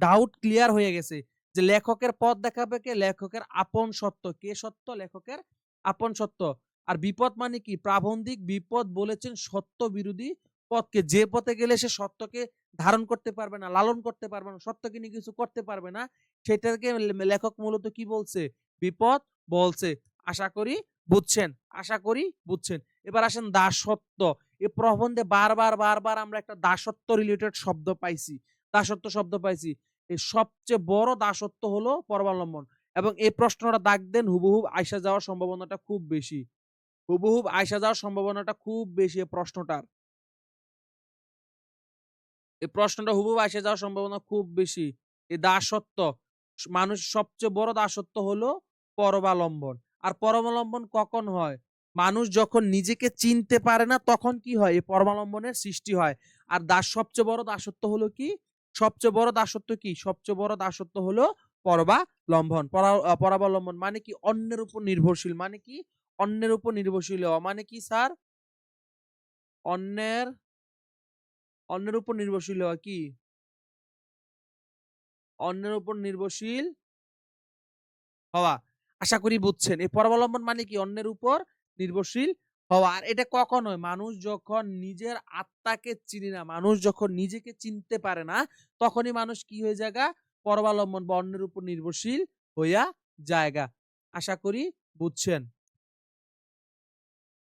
ডাউট ক্লিয়ার হয়ে গেছে যে লেখকের পথ দেখাবে কে? লেখকের আপন সত্য। কে সত্য? লেখকের আপন সত্য। আর বিপদ মানে কি? প্রাবন্ধিক বিপদ বলেছেন সত্য বিরোধী পথকে। যে পথে গেলে সে সত্যকে ধারণ করতে পারবে না, লালন করতে পারবে না, সত্যকে নিয়ে কিছু করতে পারবে না, সেটাকে লেখক মূলত কি বলছে? বিপদ বলছে। আশা করি বুঝছেন। আশা করি বুঝছেন। এবার আসেন দাসত্ব। এই প্রবন্ধে বারবার আমরা একটা দাসত্ব রিলেটেড শব্দ পাইছি। দাসত্ব শব্দ পাইছি। এই সবচেয়ে বড় দাসত্ব হলো পরাবলম্বন। এবং এই প্রশ্নটা দাগ দেন, হুবহুব আইসা যাওয়ার সম্ভাবনাটা খুব বেশি। হুবহুব আইসা যাওয়ার সম্ভাবনাটা খুব বেশি এই প্রশ্নটার। এই প্রশ্নটা হুবহুব আইসা যাওয়ার সম্ভাবনা খুব বেশি। এই দাসত্ব, মানুষ সবচেয়ে বড় দাসত্ব হলো পরবালম্বন। আর পরবালম্বন কখন হয়? মানুষ যখন নিজেকে চিনতে পারে না, তখন কি হয়? এই পরবালম্বনের সৃষ্টি হয়। আর সবচেয়ে বড় দাসত্ব হলো কি? সবচেয়ে বড় দাসত্ব কি? সবচেয়ে বড় দাসত্ব হলো পরবালম্বন। পরাবলম্বন মানে কি? অন্যের উপর নির্ভরশীল। মানে কি? অন্যের উপর নির্ভরশীল হওয়া। মানে কি স্যার? অন্যের অন্যের উপর নির্ভরশীল হওয়া কি? অন্যের উপর নির্ভরশীল হওয়া। আশা করি বুঝছেন। এই পরাবলম্বন মানে কি? অন্যের উপর নির্ভরশীল হওয়া। আর এটা কখন হয়? মানুষ যখন নিজের আত্মাকে চিনি না, মানুষ যখন নিজেকে চিনতে পারে না, তখনই মানুষ কি হয়ে যায়গা? পরাবলম্বন বা অন্যের উপর নির্ভরশীল হইয়া জায়গা। আশা করি বুঝছেন।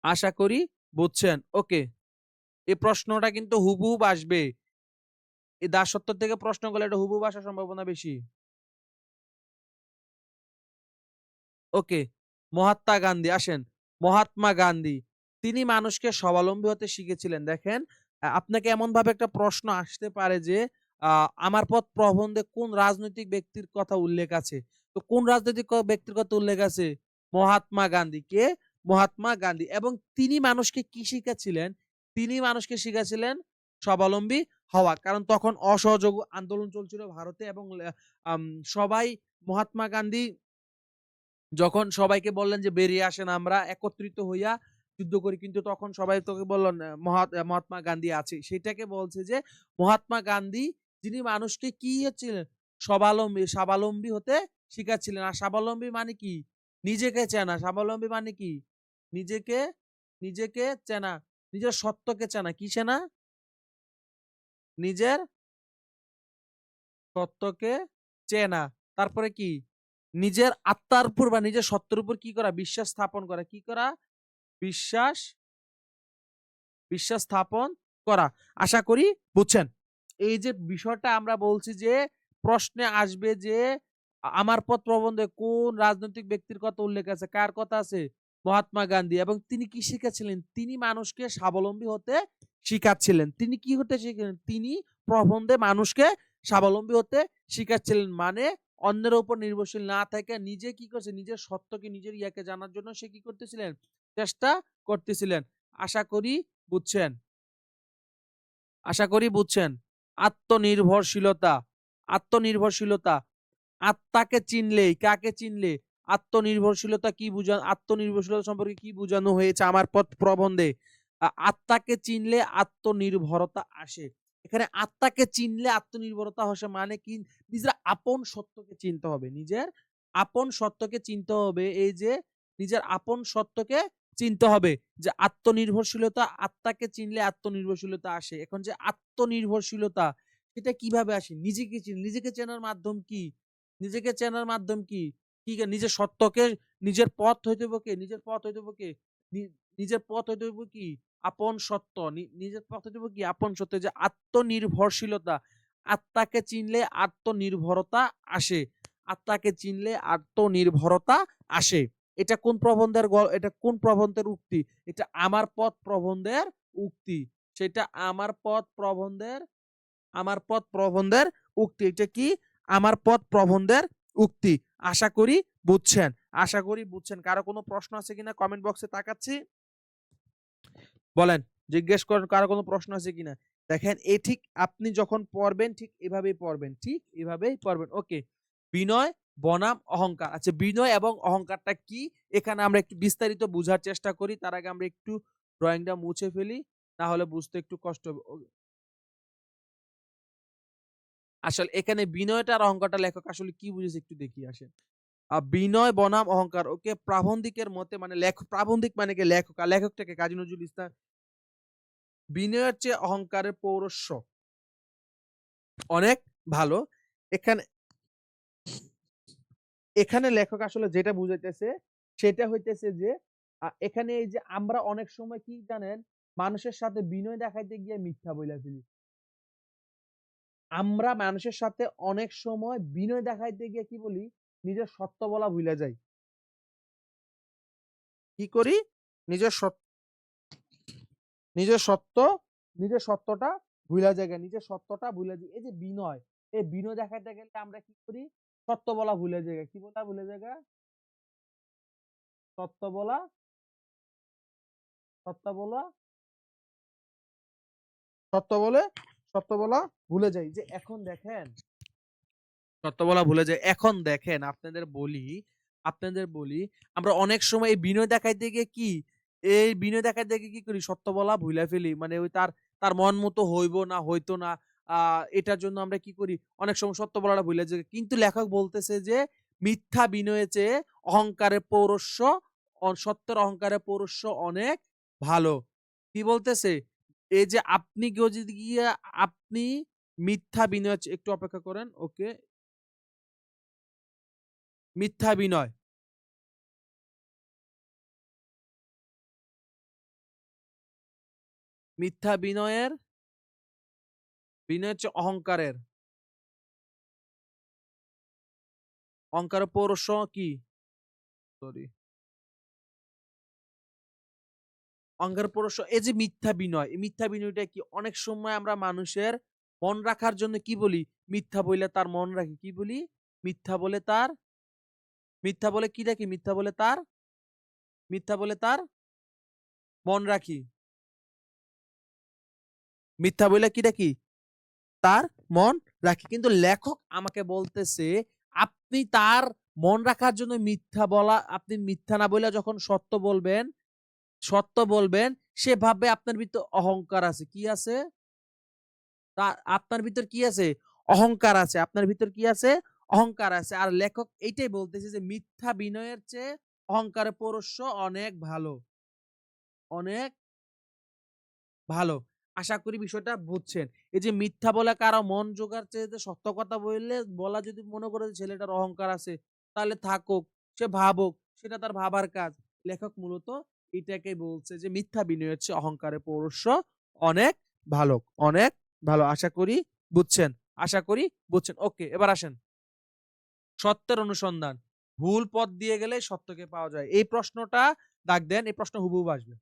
আশা করি বুঝছেন। ওকে, এই প্রশ্নটা কিন্তু হুবহুব আসবে। এই দাসত্ব থেকে প্রশ্ন করলে এটা হুবহুব আসার সম্ভাবনা বেশি। ওকে, মহাত্মা গান্ধী আসেন। মহাত্মা গান্ধী তিনি মানুষকে স্বাবলম্বী হতে শিখেছিলেন। দেখেন, আপনাকে এমন ভাবে একটা প্রশ্ন আসতে পারে যে আমার পথ প্রবন্ধে কোন রাজনৈতিক ব্যক্তির কথা উল্লেখ আছে? তো কোন রাজনৈতিক ব্যক্তির কথা উল্লেখ আছে? মহাত্মা গান্ধী। কে? মহাত্মা গান্ধী। এবং তিনি মানুষকে কি শিখাচ্ছিলেন? তিনি মানুষকে শিখাচ্ছিলেন স্বাবলম্বী হওয়া। কারণ তখন অসহযোগ আন্দোলন চলছিল ভারতে এবং সবাই মহাত্মা গান্ধী যখন সবাইকে বললেন যে বেরিয়ে আসেন, আমরা একত্রিত হইয়া যুদ্ধ করি, কিন্তু তখন সবাই তোকে বললেন মহাত্মা গান্ধী আছে। সেটাকে বলছে যে মহাত্মা গান্ধী যিনি মানুষকে কি হচ্ছিলেন? স্বাবলম্বী হতে শিখাচ্ছিলেন। আর স্বাবলম্বী মানে কি? নিজেকে চেনা। স্বাবলম্বী মানে কি? নিজেকে নিজেকে চেনা, নিজের সত্যকে চেনা। কি চেনা? নিজের সত্যকে চেনা। তারপরে কি? নিজের আত্মার উপর বা নিজের সত্যের উপর কি করা? বিশ্বাস স্থাপন করা। কি করা? বিশ্বাস বিশ্বাস স্থাপন করা। আশা করি বুঝছেন। এই যে বিষয়টা আমরা বলছি যে প্রশ্নে আসবে যে আমার পথ প্রবন্ধে কোন রাজনৈতিক ব্যক্তির কথা উল্লেখ আছে? কার কথা আছে? মহাত্মা গান্ধী। এবং তিনি কি শিখাচ্ছিলেন? তিনি মানুষকে স্বাবলম্বী হতে শিখাচ্ছিলেন। তিনি কি হতে শিখালেন? তিনি প্রবন্ধে মানুষকে স্বাবলম্বী হতে শিখাচ্ছিলেন। মানে অন্যের উপর নির্ভরশীল না থেকে নিজে কি করছে? নিজের সত্যকে নিজের ইয়াকে জানার জন্য সে কি করতেছিলেন? চেষ্টা করতেছিলেন। আশা করি বুঝছেন। আশা করি বুঝছেন। আত্মনির্ভরশীলতা, আত্মনির্ভরশীলতা। আত্মাকে চিনলেই, কাকে চিনলে? আত্মনির্ভরশীলতা কি আত্মনির্ভরশীলতা সম্পর্কে কি বুঝানো হয়েছে আমার পথ প্রবন্ধে? আত্মাকে চিনলে আত্মনির্ভরতা আসে। এখানে আত্মাকে চিনলে আত্মনির্ভরতা আসে মানে কি? নিজের আপন সত্যকে চিনতে হবে। নিজের আপন সত্যকে চিনতে হবে। এই যে নিজের আপন সত্যকে চিনতে হবে যে আত্মনির্ভরশীলতা, আত্মাকে চিনলে আত্মনির্ভরশীলতা আসে। এখন যে আত্মনির্ভরশীলতা সেটা কিভাবে আসে? নিজেকে চেনার মাধ্যম কি? নিজেকে চেনার মাধ্যম কি? নিজের সত্যকে নিজের পথ হইতে হইব কে? নিজের পথ হইতে হইব কে? নি নিজের পথ হইতে হইব কি? আপন সত্য। নিজের পথ হইতে হইব কি? আপন সত্য। যে আত্মনির্ভরশীলতা। আত্মাকে চিনলে আত্মনির্ভরতা আসে। আত্মাকে চিনলে আত্মনির্ভরতা আসে। এটা কোন প্রবন্ধের উক্তি? এটা আমার পথ প্রবন্ধের উক্তি। সেটা আমার পথ প্রবন্ধের উক্তি। এটা কি? আমার পথ প্রবন্ধের উক্তি। আশা করি বুঝছেন। আশা করি বুঝছেন। কারো কোনো প্রশ্ন আছে কিনা কমেন্ট বক্সে তাকাচ্ছি। বলেন, জিজ্ঞেস করেন কারো কোনো প্রশ্ন আছে কিনা। দেখেন ঠিক আপনি যখন পড়বেন ঠিক এভাবেই পড়বেন। ঠিক এভাবেই পড়বেন। ওকে। বিনয় বনাম অহংকার। আচ্ছা, বিনয় এবং অহংকারটা কি? এখানে আমরা একটু বিস্তারিত বুঝার চেষ্টা করি। তার আগে আমরা একটু ড্রয়িংটা মুছে ফেলি। না হলে বুঝতে একটু কষ্ট হবে। আসলে এখানে বিনয়টা আর অহংকারটা লেখক আসলে কি বুঝেছে একটু দেখি আসেন। বিনয় বনাম অহংকার। ওকে, প্রাবন্ধিকের মতে মানে প্রাবন্ধিক মানে কি লেখক। আর লেখকটাকে কাজী নজরুল ইসলাম। বিনয়ের চেয়ে অহংকারের পৌরস্য অনেক ভালো। এখানে এখানে লেখক আসলে যেটা বুঝাইতেছে সেটা হইতেছে যে এখানে এই যে আমরা অনেক সময় কি জানেন মানুষের সাথে বিনয় দেখাইতে গিয়ে মিথ্যা বইলা ফেলি। আমরা মানুষের সাথে অনেক সময় বিনয় দেখাইতে গিয়ে কি বলি? নিজের সত্য বলা ভুলে যাই। কি করি? নিজের সত্য নিজের সত্য নিজের সত্যটা ভুলা জায়গা নিজের সত্যটা ভুলে যাই। এই যে বিনয়, এই বিনয় দেখাইতে গেলে আমরা কি করি? সত্য বলা ভুলে জায়গা। কি বলা ভুলে জায়গা? সত্য বলা সত্য বলা সত্য বলে সত্য বলা ভুলে যাই। যে এখন দেখেন সত্য বলা ভুলে যাই। এখন দেখেন আপনাদের বলি আমরা অনেক সময় এই বিনয় দেখাইতে গিয়ে কি এই বিনয় দেখাইতে গিয়ে কি করি? সত্য বলা ভুইলা ফেলি। মানে ওই তার মন মতো হইবো না হইতো না। আ এটার জন্য আমরা কি করি? অনেক সময় সত্য বলাটা ভুইলা যাই। কিন্তু লেখক বলতেছে যে মিথ্যা বিনয়ের চেয়ে অহংকারের পৌরস্য সত্যের অহংকারের পৌরস্য অনেক ভালো। কি বলতেছে? এই যে আপনি কেউ যদি গিয়া আপনি মিথ্যা বিনয় একটু অপেক্ষা করেন। ওকে। মিথ্যা বিনয়। মিথ্যা বিনয় হচ্ছে অহংকারের। অহংকারের পৌরুষ কি? সরি। অহংকারের পৌরুষ এই যে মিথ্যা বিনয়, এই মিথ্যা বিনয়টা কি? অনেক সময় আমরা মানুষের মন রাখার জন্য কি বলি? মিথ্যা বইলে তার মন রাখি। কি বলি? মিথ্যা বলে তার মিথ্যা বলে কি রাখি? মিথ্যা বলে তার মন রাখি। মিথ্যা বইলে কি রাখি? তার মন রাখি। কিন্তু লেখক আমাকে বলতেছে আপনি তার মন রাখার জন্য আপনি মিথ্যা না বইলা যখন সত্য বলবেন সে ভাববে আপনার ভিতর অহংকার আছে। কি আছে? আপনার ভিতর কি আছে? অহংকার আছে। আপনার ভিতর কি আছে? অহংকার আছে। আর লেখক এইটাই বলতেছে যে মিথ্যা বিনয়ের চেয়ে অহংকারের পৌরুষ অনেক ভালো। অনেক ভালো। আশা করি বিষয়টা বুঝছেন। এই যে মিথ্যা বলে কারো মন জোগার চেয়ে যে সত্য কথা বলা যদি মনে করে যে ছেলেটার অহংকার আছে, তাহলে থাকুক, সে ভাবুক, সেটা তার ভাবার কাজ। লেখক মূলত এটাকেই বলছে যে মিথ্যা বিনয়ের চেয়ে অহংকারের পৌরুষ অনেক ভালো, অনেক ভালো। আশা করি বুঝছেন, আশা করি বুঝছেন। ওকে, এবার আসেন। সত্যের অনুসন্ধান। ভুল পথ দিয়ে গেলে সত্যকে পাওয়া যায়। এই প্রশ্নটা দাগ দেন, এই প্রশ্ন হুবহু আসবে।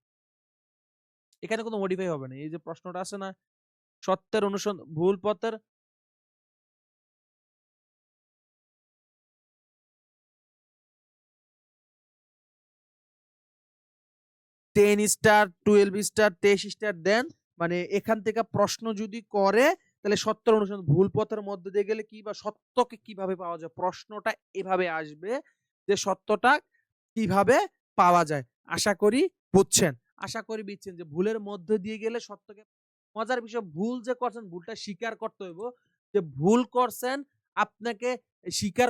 এখানে কোনো মডিফাই হবে না। এই যে প্রশ্নটা আছে না, সত্যের ভুল পথের 10 স্টার, 12 স্টার, 23 স্টার দেন। মানে এখান থেকে প্রশ্ন যদি করে তাহলে সত্যের অনুসন্ধান, ভুল পথের মধ্যে দিয়ে গেলে কি বা সত্যকে কিভাবে পাওয়া যায়? প্রশ্নটা এভাবে আসবে যে সত্যটা কিভাবে পাওয়া যায়? আশা করি বুঝছেন। আশা করি বুঝছেন যে ভুলের মধ্যে দিয়ে গেলে সত্যকে, মজার বিষয় ভুল যে করছেন ভুলটা স্বীকার করতে হইব। যে ভুল করছেন আপনাকে স্বীকার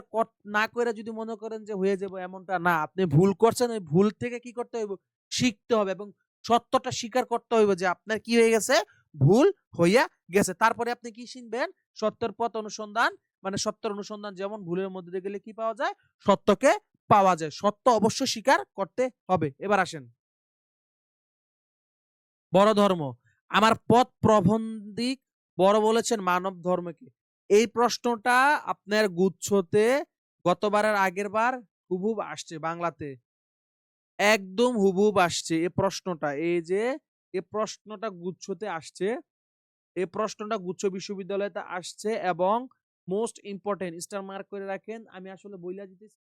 না করে যদি মনে করেন যে হয়ে যাবো এমনটা না। আপনি ভুল করছেন, ওই ভুল থেকে কি করতে হইব? শিখতে হবে এবং সত্যটা স্বীকার করতে হইব যে আপনার কি হয়ে গেছে? ভুল হইয়া গেছে। তারপরে আপনি কি শিখবেন? সত্যের পথ অনুসন্ধান, মানে সত্যের অনুসন্ধান যেমন ভুলের মধ্যে দিয়ে গেলে কি পাওয়া যায়? সত্যকে পাওয়া যায়। সত্য অবশ্যই স্বীকার করতে হবে। এবার আসেন। বড় ধর্ম। আমার পথ প্রবন্ধিক বড় বলেছেন মানব ধর্মকে। এই প্রশ্নটা আপনার গুচ্ছতে গতবারের আগের বার হুবহুব আসছে বাংলাতে। একদম হুবহুব আসছে এই প্রশ্নটা। এই যে এই প্রশ্নটা গুচ্ছতে আসছে। এই প্রশ্নটা গুচ্ছ বিশ্ববিদ্যালয়তে আসছে এবং মোস্ট ইম্পোর্টেন্ট স্টার মার্ক করে রাখেন। আমি আসলে বইলা দিতেছি।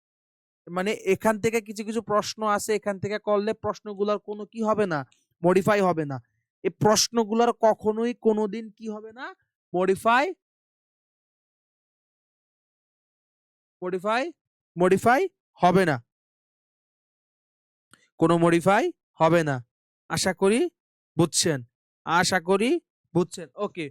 মানে এখান থেকে কিছু, কিছু প্রশ্ন আছে, এখান থেকে করলে প্রশ্নগুলার কোনো কি হবে না? মডিফাই হবে না। এই প্রশ্নগুলার কখনোই কোনোদিন কি হবে না? মডিফাই মডিফাই মডিফাই হবে না। কোনো মডিফাই হবে না। আশা করি বুঝছেন। আশা করি বুঝছেন। ওকে।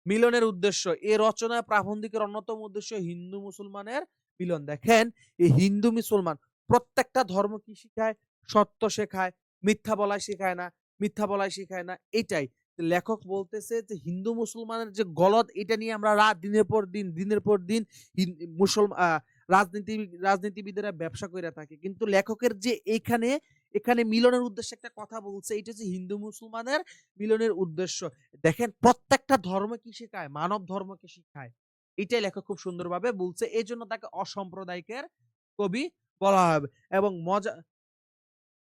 মিলনের উদ্দেশ্য। এ রচনায় প্রাবন্ধিকের অন্যতম উদ্দেশ্য হিন্দু মুসলমানের মিলন। দেখেন, এই হিন্দু মুসলমান প্রত্যেকটা ধর্ম কি শিখায়? সত্য শেখায়, মিথ্যা বলা শেখায় না, মিথ্যা বলাই শেখায় না। এটাই লেখক বলতেছে যে হিন্দু মুসলমানের যে গলদ, এটা নিয়ে আমরা রাত দিনের পর দিন, দিনের পর দিন মুসলমান রাজনীতিবিদেরা ব্যবসা করে থাকে। কিন্তু লেখকের যে এখানে মিলনের উদ্দেশ্যে একটা কথা বলছে, এটা হচ্ছে হিন্দু মুসলমানের মিলনের উদ্দেশ্য। দেখেন প্রত্যেকটা ধর্ম কি শেখায়? মানব ধর্মকে শিখায়। এটাই লেখক খুব সুন্দরভাবে বলছে। এজন্য তাকে অসাম্প্রদায়িকের কবি বলা হবে।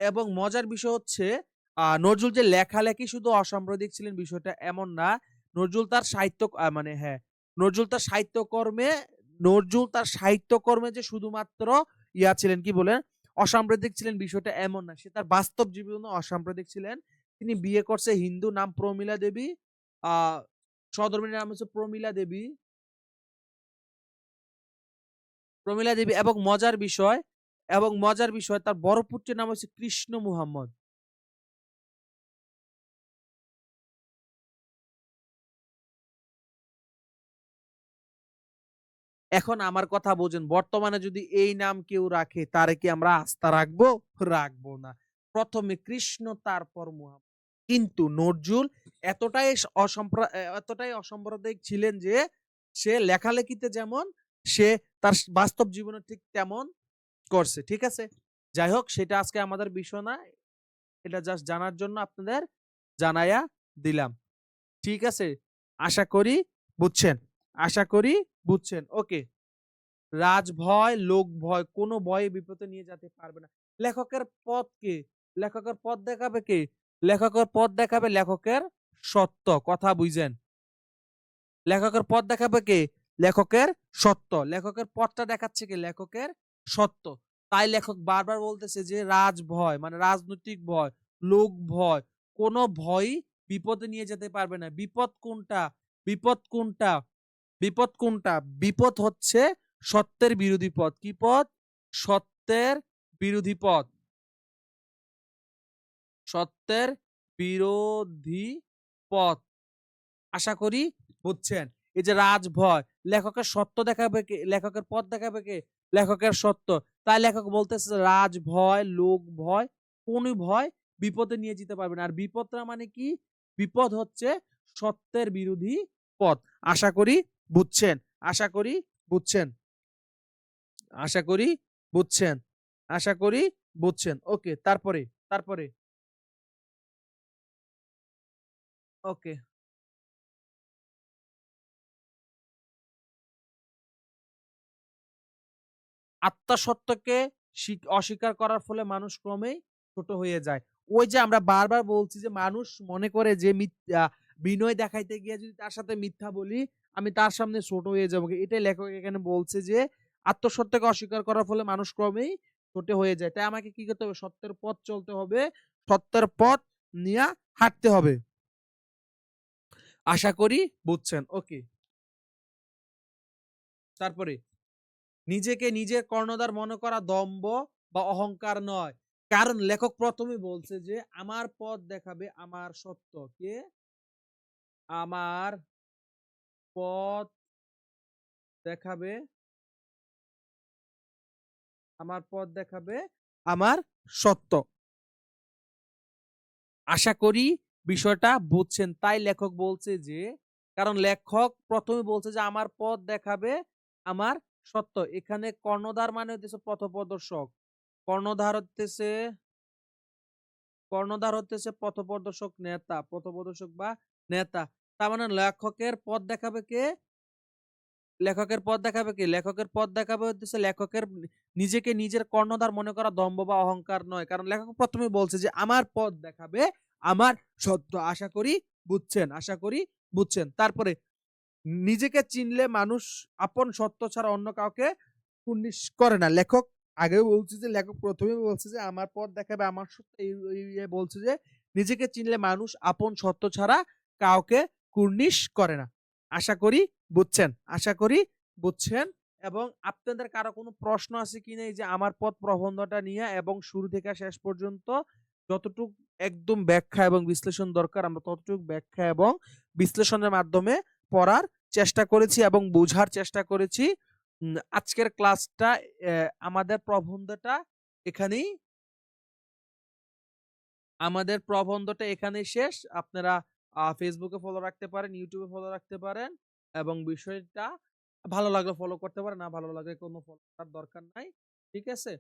এবং মজার বিষয় হচ্ছে নজরুল যে লেখালেখি শুধু অসাম্প্রদায়িক ছিলেন বিষয়টা এমন না। নজরুল তার সাহিত্য মানে হ্যাঁ, নজরুল তার সাহিত্যকর্মে নজরুল তার সাহিত্যকর্মে যে শুধুমাত্র ছিলেন কি বলেন? অসাম্প্রদায়িক ছিলেন বিষয়টা এমন না। সে তার বাস্তব জীবনেও অসাম্প্রদায়িক ছিলেন। তিনি বিয়ে করছে হিন্দু, নাম প্রমীলা দেবী। আ সহধর্মিণীর নাম হচ্ছে প্রমীলা দেবী এবং মজার বিষয় তার বড় পুত্রের নাম হচ্ছে কৃষ্ণ মুহাম্মদ। এখন আমার কথা বোঝেন, বর্তমানে যদি এই নাম কেউ রাখে তারে কি আমরা আস্থা রাখবো? রাখবো না। ১ম এ কৃষ্ণ তারপর মুহাম্মদ। কিন্তু নজরুল এতটাই অসাম্প্রদায়িক ছিলেন যে সে লেখালেখিতে যেমন, সে তার বাস্তব জীবনে ঠিক তেমন করছে। ঠিক আছে? যাই হোক, সেটা আজকে আমাদের বিষয় না। এটা জাস্ট জানার জন্য আপনাদের জানাইয়া দিলাম। ঠিক আছে? আশা করি বুঝছেন। আশা করি বুঝছেন। ওকে। রাজভয়, লোকভয় কোনো ভয়ে বিপদে নিয়ে যেতে পারবে না। লেখকের পথ কে? লেখকের পথ দেখাবে কে? লেখকের পথ দেখাবে লেখকের সত্য। কথা বুঝেন। লেখকের পথ দেখাবে কে? লেখকের সত্য। লেখকের পথটা দেখাচ্ছে কে? লেখকের সত্য। তাই লেখক বারবার বলতেছে যে রাজভয় মানে রাজনৈতিক ভয়, লোক ভয়, কোন ভয়ই বিপদে নিয়ে যেতে পারবে না। বিপদ কোনটা? বিপদ কোনটা? বিপদ কোনটা? বিপদ হচ্ছে সত্যের বিরোধী পথ। কি পথ? সত্যের বিরোধী পথ। সত্যের বিরোধী পথ। আশা করি বুঝছেন। এই যে রাজভয়, লেখকের সত্য দেখাবে কে? লেখকের পথ দেখাবে কে? লেখকের সত্য। তাই লেখক বলতেছে রাজভয়, লোক ভয়, কোন ভয় বিপদে নিয়ে যেতে পারবে না। আর বিপদটা মানে কি? বিপদ হচ্ছে সত্যের বিরোধী পথ। আশা করি বুঝছেন। আশা করি বুঝছেন। আশা করি বুঝছেন। আশা করি বুঝছেন। ওকে, তারপরে ওকে। আত্মা সত্যকে অস্বীকার করার ফলে মানুষ ক্রমেই ছোট হয়ে যায়। ওই যে আমরা বারবার বলছি যে মানুষ মনে করে যে বিনয় দেখাইতে গিয়ে যদি তার সাথে মিথ্যা বলি, আমি তার সামনে ছোট হয়ে যাবো। এটাই লেখক এখানে বলছে যে আত্মসত্যকে অস্বীকার করার ফলে মানুষ ক্রমেই ছোট হয়ে যায়। তাই আমাকে কি করতে হবে? সত্যের পথ চলতে হবে। সত্যের পথ নিয়া হাঁটতে হবে। আশা করি বুঝছেন। ওকে। তারপরে নিজেকে নিজের কর্ণধার মনে করা দম্ভ বা অহংকার নয়। কারণ লেখক প্রথমেই বলছে যে আমার পথ দেখাবে আমার সত্য। কে? আমার পথ দেখাবে আমার পথ দেখাবে আমার সত্য। আশা করি বিষয়টা বুঝছেন। তাই লেখক বলছে যে কারণ লেখক প্রথমে বলছে যে আমার পথ দেখাবে আমার সত্য। এখানে কর্ণধার মানে হইতেছে পথপ্রদর্শক। কর্ণধার হইতেছে কর্ণধার হতেছে পথপ্রদর্শক নেতা, পথপ্রদর্শক বা নেতা। তার মানে লেখকের পথ দেখাবে কে? লেখকের পথ দেখাবে কে? লেখকের পথ দেখাবে হচ্ছে লেখকের নিজেকে নিজের কর্ণধার মনে করা দম্ভ বা অহংকার নয়। কারণ লেখক প্রথমেই বলছে যে আমার পথ দেখাবে আমার সত্য। আশা করি বুঝছেন, আশা করি বুঝছেন। তারপরে নিজেকে চিনলে মানুষ আপন সত্য ছাড়া অন্য কাউকে কুর্নিশ করে না। লেখক আগেও বলছে যে লেখক প্রথমেই বলছে যে আমার পথ দেখাবে আমার সত্য বলছে যে নিজেকে চিনলে মানুষ আপন সত্য ছাড়া কাউকে কুর্নিশ করে না। আশা করি বুঝছেন, আশা করি বুঝছেন। এবং আপনাদের কারো কোনো প্রশ্ন আছে কিনা এই যে আমার পথ প্রবন্ধটা নিয়ে এবং শুরু থেকে শেষ পর্যন্ত যতটুক একদম ব্যাখ্যা এবং বিশ্লেষণ দরকার আমরা ততটুক ব্যাখ্যা এবং বিশ্লেষণের মাধ্যমে পড়ার চেষ্টা করেছি এবং বোঝার চেষ্টা করেছি। আজকের ক্লাসটা আমাদের প্রবন্ধটা এখানেই আমাদের প্রবন্ধটা এখানেই শেষ। আপনারা ফেসবুকে ফলো রাখতে পারেন, ইউটিউবে ফলো রাখতে পারেন এবং বিষয়টা ভালো লাগলে ফলো করতে পারেন, না ভালো লাগলে কোনো ফলো করার দরকার নাই। ঠিক আছে?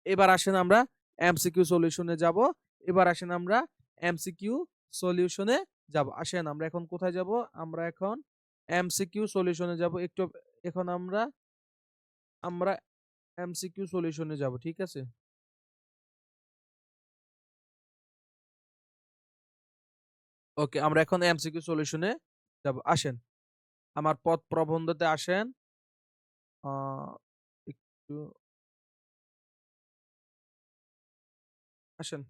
এবার আসেন আমরা এমসিকিউ সলিউশনে যাব। এবার আসেন আমরা এমসিকিউ সলিউশনে যাব। আসেন আমরা এখন কোথায় যাব? আমরা এখন এমসিকিউ সলিউশনে যাব। একটু এখন আমরা আমরা এমসিকিউ সলিউশনে যাব। ঠিক আছে? ওকে, আমরা এখন এমসিকিউ সলিউশনে যাব। আসেন। আমার পথ প্রবন্ধতে আসেন। আ একটু আসেন।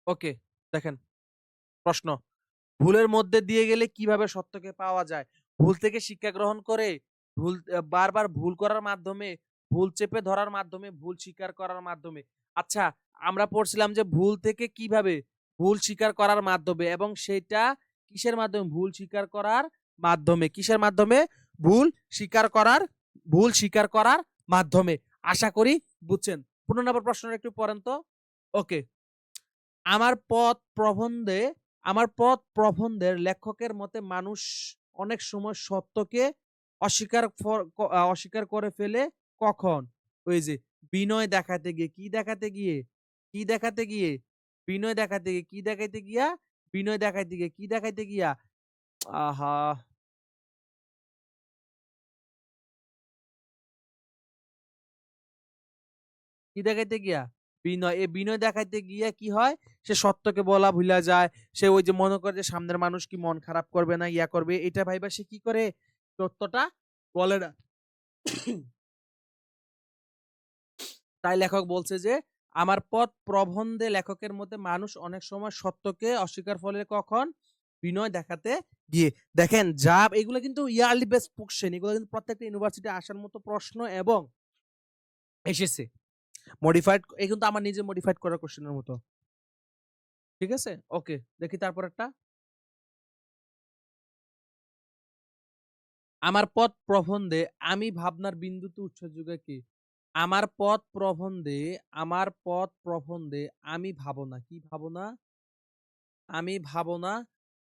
ওকে, দেখেন প্রশ্ন। ভুলের মধ্যে দিয়ে গেলে কিভাবে সত্যকে পাওয়া যায়? ভুল থেকে শিক্ষা গ্রহণ করে, বারবার ভুল করার মাধ্যমে, ভুল চেপে ধরার মাধ্যমে, ভুল স্বীকার করার মাধ্যমে। আচ্ছা, আমরা পড়ছিলাম যে ভুল থেকে কিভাবে? ভুল স্বীকার করার মাধ্যমে এবং সেটা কিসের মাধ্যমে? ভুল স্বীকার করার মাধ্যমে। কিসের মাধ্যমে? ভুল স্বীকার করার ভুল স্বীকার করার মাধ্যমে। আশা করি বুঝছেন। ১৫ নম্বর প্রশ্নটা একটু পড়েন তো। ওকে। আমার পথ প্রবন্ধে আমার পথ প্রবন্ধের লেখকের মতে মানুষ অনেক সময় সত্যকে অস্বীকার করে ফেলে কখন? ওই যে বিনয় দেখাতে গিয়ে, কি দেখাতে গিয়ে? কি দেখাতে গিয়ে? বিনয় দেখাতে গিয়ে, কি দেখাইতে গিয়া? বিনয় দেখাইতে গিয়ে, কি দেখাইতে গিয়া? আহা! কি দেখাইতে গিয়া? বিনয়। এই বিনয় দেখাইতে গিয়া কি হয়? সে সত্যকে বলা ভুইলা যায়। সে ওই যে মনে করে যে সামনের মানুষ কি মন খারাপ করবে না, ইয়া করবে, এটা ভাইবা সে কি করে? সত্যটা বলে না। তাই লেখক বলছে যে, আমার পথ প্রবন্ধে লেখকের মতে মানুষ অনেক সময় সত্যকে অস্বীকার ফলে কখন? বিনয় দেখাতে গিয়ে। দেখেন যা এগুলো কিন্তু ইয়ারলি বেস কোয়েশ্চেন। এগুলো কিন্তু প্রত্যেকটা ইউনিভার্সিটি আসার মতো প্রশ্ন এবং এসেছে। মডিফাইড এ কিন্তু আমার নিজে মডিফাইড করা কোয়েশ্চেনের মতো। ঠিক আছে? ওকে। দেখি তারপরেরটা। আমার পথ প্রবন্ধে আমি ভাবনার বিন্দুতে উৎস যোগায় কি? আমার পথ প্রবন্ধে আমার পথ প্রবন্ধে আমি ভাবনা। কি ভাবনা? আমি ভাবনা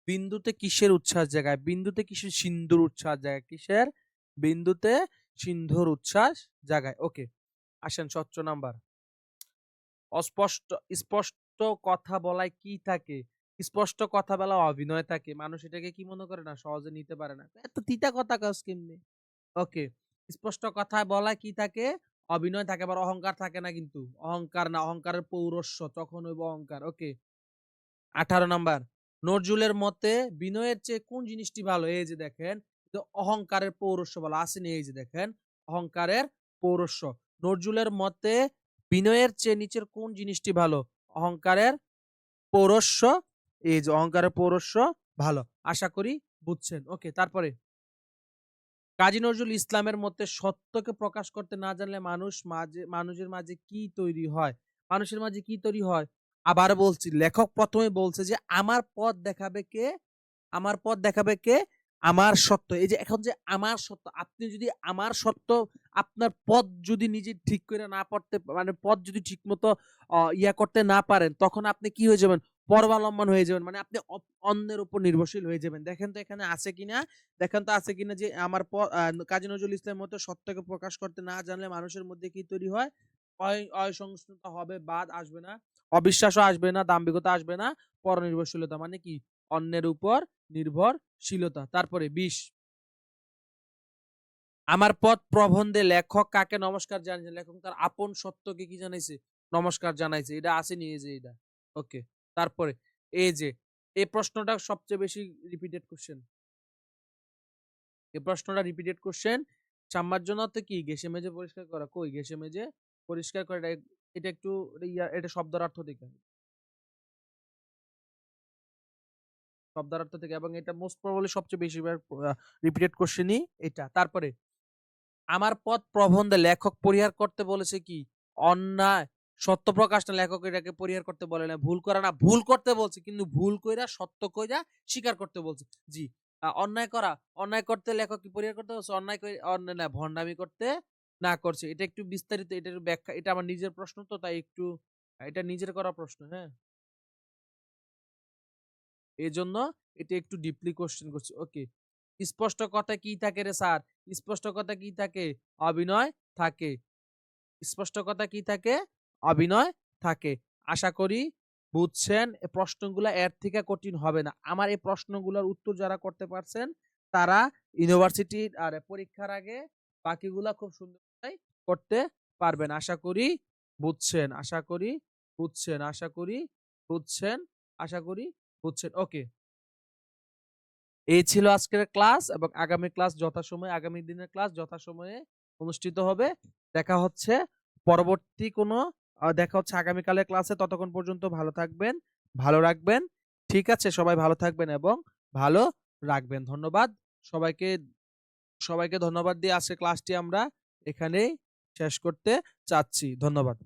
বিন্দুতে কিসের উচ্ছ্বাস জাগায়? বিন্দুতে কিসের সিন্ধুর উচ্ছ্বাস জাগায়? কিসের? বিন্দুতে সিন্ধুর উচ্ছ্বাস জাগায়। ওকে, আসেন 17 নাম্বার। স্পষ্ট কথা বলায় কি থাকে? স্পষ্ট কথা বলা অভিনয় থাকে। মানুষ এটাকে কি মনে করে না? সহজে নিতে পারে না। এত তিতা কথা কস কেমনে? ওকে। স্পষ্ট কথায় বলায় কি থাকে? অভিনয় থাকে, আবার অহংকার থাকে না কিন্তু। অহংকার না, অহংকারের পৌরস্য তখন হইব অহংকার। ওকে। 18 নাম্বার। নজরুলের মতে বিনয়ের চেয়ে কোন জিনিসটি ভালো? এই যে দেখেন, তো অহংকারের পৌরস্য বলা আসেনি, এই যে দেখেন, অহংকারের পৌরস্য। নজরুলের মতে বিনয়ের চেয়ে নিচের কোন জিনিসটি ভালো? অহংকারের পৌরস্য। এই যে অহংকারের পৌরস্য ভালো। আশা করি বুঝছেন। ওকে, তারপরে কাজী নজরুল ইসলামের মতে সত্যকে প্রকাশ করতে না জানলে মানুষের মাঝে কি তৈরি হয়? মানুষের মাঝে কি তৈরি হয়? আবার বলছি, লেখক ১ম এ বলছে যে, "আমার পথ দেখাবে কে? আমার পথ দেখাবে কে? আমার সত্য।" এই যে এখন যে আমার সত্য, আপনি যদি আমার সত্য, আপনার পথ যদি নিজে ঠিক করে না পড়তে, মানে পথ যদি ঠিকমতো করতে না পারেন, তখন আপনি কি হয়ে যাবেন? পরবালম্বন হয়ে যাবেন। মানে আপনি অন্যের উপর নির্ভরশীল হয়ে যাবেন। দেখেন তো এখানে আছে কিনা? দেখেন তো আছে কিনা যে আমার কাজী নজরুল ইসলামের মতো সত্যকে প্রকাশ করতে না জানলে মানুষের মধ্যে কি তৈরি হয়? অসহিষ্ণুতা হবে, বাদ আসবে না, অবিশ্বাসও আসবে না, দাম্ভিকতা আসবে না, পরনির্ভরশীলতা মানে কি? অন্যের উপর নির্ভরশীলতা। তারপরে ২০, আমার পথ প্রবন্ধে লেখক কাকে নমস্কার জানিয়েছেন? লেখক তার আপন সত্যকে কি জানাইছে? নমস্কার জানাইছে। এটা আসেনি, এই যে এটা। ওকে। তারপরে এই যে এই প্রশ্নটা সবচেয়ে বেশি রিপিটেড কোয়েশ্চেন। এই প্রশ্নটা রিপিটেড কোয়েশ্চেন। সাম্মার জন্য তো কি ঘেঁষে মেজে পরিষ্কার করা? কই ঘেঁষে মেজে পরিষ্কার করা, এটা একটু এটা শব্দের অর্থ থেকে। শব্দের অর্থ থেকে, এবং এটা মোস্ট প্রবাবলি সবচেয়ে বেশিবার রিপিটেড কোয়েশ্চেনই এটা। তারপরে আমার পথ প্রবন্ধে লেখক পরিহার করতে বলেছে কি? অন্যায়। সত্য প্রকাশ না, লেখক এটাকে পরিহার করতে বলে না। ভুল করা না, ভুল করতে বলছে। কিন্তু ভুল কইরা সত্য কইরা স্বীকার করতে বলছে। জি। অন্যায় করা, অন্যায় করতে লেখক কি পরিহার করতে বলছে? অন্যায় না, ভন্ডামি করতে না করছে। এটা একটু বিস্তারিত, এটার ব্যাখ্যা, এটা আমার নিজের প্রশ্ন তো, তাই একটু এটা নিজের করা প্রশ্ন, হ্যাঁ? এজন্য এটা একটু ডিপলি কোয়েশ্চেন করছি। ওকে। স্পষ্ট কথা কি থাকে রে স্যার? স্পষ্ট কথা কি থাকে? অভিনয় থাকে। স্পষ্ট কথা কি থাকে? অভিনয় থাকে। আশা করি বুঝছেন। এ প্রশ্নগুলা এর থেকে কঠিন হবে না। আমার এই প্রশ্নগুলার উত্তর যারা করতে পারছেন, তারা ইউনিভার্সিটির পরীক্ষার আগে বাকিগুলা খুব সুন্দর করতে পারবেন। আশা করি বুঝছেন। আশা করি বুঝছেন। আশা করি বুঝছেন। আশা করি বুঝছেন। ওকে। এই ছিল আজকের ক্লাস, এবং আগামী দিনের ক্লাস যথাসময়ে অনুষ্ঠিত হবে। দেখা হচ্ছে দেখা হচ্ছে আগামীকালের ক্লাসে। ততক্ষণ পর্যন্ত ভালো থাকবেন, ভালো রাখবেন। ঠিক আছে? সবাই ভালো থাকবেন এবং ভালো রাখবেন। ধন্যবাদ। সবাইকে সবাইকে ধন্যবাদ দিয়ে আজকের ক্লাসটি আমরা এখানেই শেষ করতে চাচ্ছি। ধন্যবাদ।